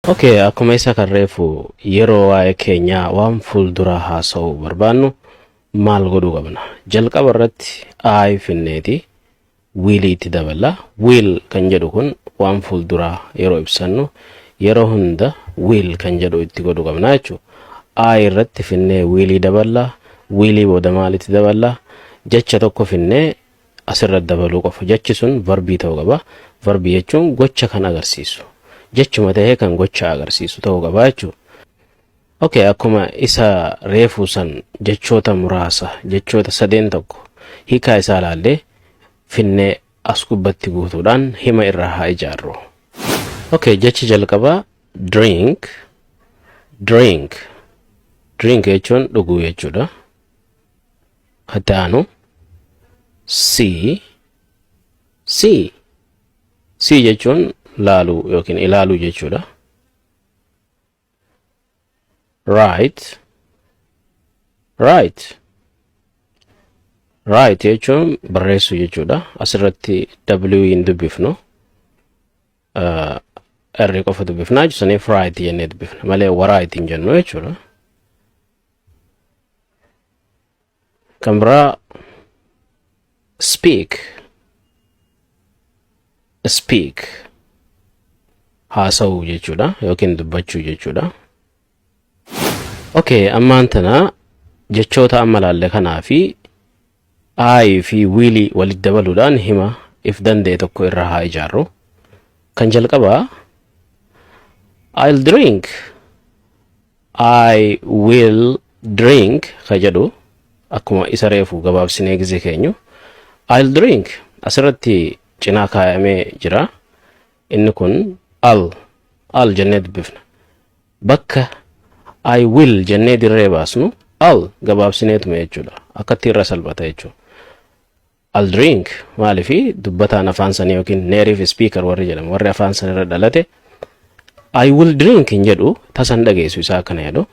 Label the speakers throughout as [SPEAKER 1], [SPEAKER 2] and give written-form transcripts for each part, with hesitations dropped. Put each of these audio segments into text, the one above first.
[SPEAKER 1] Okay, akkuma isa kan reefu yeroo waa'ee keenyaa waan fuulduraa haasa'uu barbaannu maal godhuu qabna? Jalqaba irratti I finneeti will itti dabala. Will kan jedhu kun waan fuulduraa yeroo ibsannu yeroo hunda will kan jedhu itti godhuu qabna jechuudha. I irratti finnee will dabala. Will booda maal itti dabala? Jecha tokko finnee asirratti dabaluu qofa. Jechi sun verbii ta'uu qaba. Verbii jechuun gocha kan agarsiisu. Jechuma ta'ee kan gocha agarsiisu ta'uu qaba jechuudha. Okay, akkuma isa reefuu san jechoota muraasa, jechoota sadeen tokko hiikaa isaa ilaallee finnee as gubbatti guutuudhaan hima irraa haa ijaarru. Okay, jechi jalqabaa drink. Drink jechuun dhuguu jechuudha. Hataanu see jechuun laaluu yookiin ilaaluu jechuudha. Write jechuun barreessuu jechuudha. Asirratti W hin dubbifnu. R qofa dubbifnaa jechuun write jennee dubbifna malee write hin jennu jechuudha. Kan biraa speak haasa'uu jechuudha yookiin dubbachuu jechuudha. Okay, ammaan tana jechoota amma laalle kanaa fi I fi will walitti dabaluudhaan hima if danda'e tokko irraa haa ijaarru. Kan jalqabaa I'll drink, I will drink ka jedhu akkuma isa reefu gabaabsinee gisee keenyu I'll drink asirratti cinaa kaayamee jira. Inni kun al jennee dubbifna. Bakka I will jennee dirree baasnu al gabaabsineetuma jechuudha. Akkatti irra salphata jechuudha. I'll drink maalifi dubbataan afaan sanii yookiin native speaker warri jedhamu warri afaan sanii irra dhalate I will drink hin jedhu tasan dhageessu isaa kana jedhu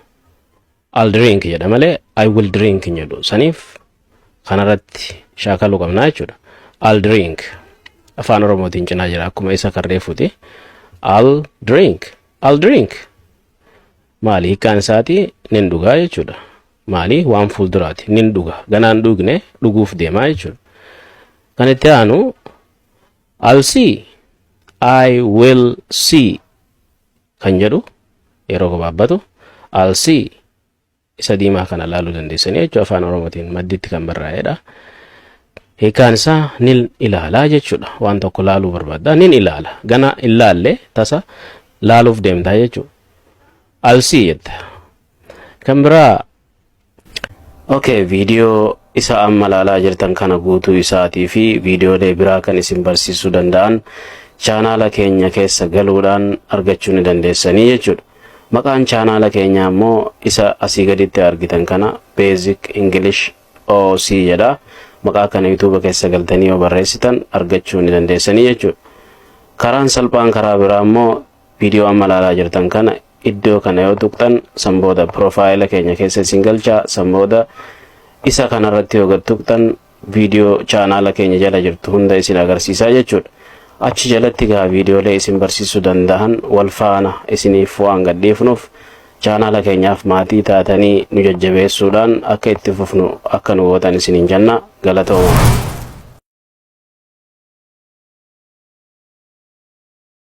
[SPEAKER 1] I'll drink jedha malee I will drink hin jedhu saniif kanarratti shaakaluu qabna jechuudha. I'll drink afaan oromootiin cinaa jira akkuma isa kan reefuuti. I'll drink maali hiikaan isaati nin dhugaa jechuudha. Maali waan fuulduraati nin dhuga ganaan dhugne dhuguuf deemaa jechuudha. Kan itti aanu I'll see, I will see kan jedhu yeroo gabaabbatu I'll see isa diimaa kana laaluu dandeessanii jechuudha afaan oromootiin madditti kan barraa'edha. Hiikaan isaa nin ilaalaa jechuudha. Waan tokko laaluu barbaadda nin ilaala gana ilaalle tasa laaluuf deemtaa jechuudha. I'll see it. Kan biraa okay, viidiyoo isa amma laalaa jirtan kana guutuu isaatii fi viidiyoolee biraa kan isin barsiisuu danda'an chaanaala keenya keessa galuudhaan argachuu ni dandeessanii jechuudha. Maqaan chaanaala keenyaa immoo isa asii gaditti argitan kana Basic English OC jedha. Maqaa kana YouTube keessa galtanii yoo barreessitan argachuu ni dandeessanii jechuudha. Karaan salphaan karaa biraa immoo viidiyoo amma laalaa jirtan kana iddoo kana yoo tuqxan sanbooda profaayila keenya keessa isin galcha sanbooda isa kanarratti yoo tuqxan viidiyoo chaanaala keenya jala jirtu hunda isin agarsiisaa jechuudha. Achi jalatti gaa viidiyoolee isin barsiisuu danda'an wal faana isiniif waan gadhiifnuuf chaanaala keenyaaf maatii taatanii nu jajjabeessuudhaan akka itti fufnu akka nu gootan isiniin jenna. Galatooma.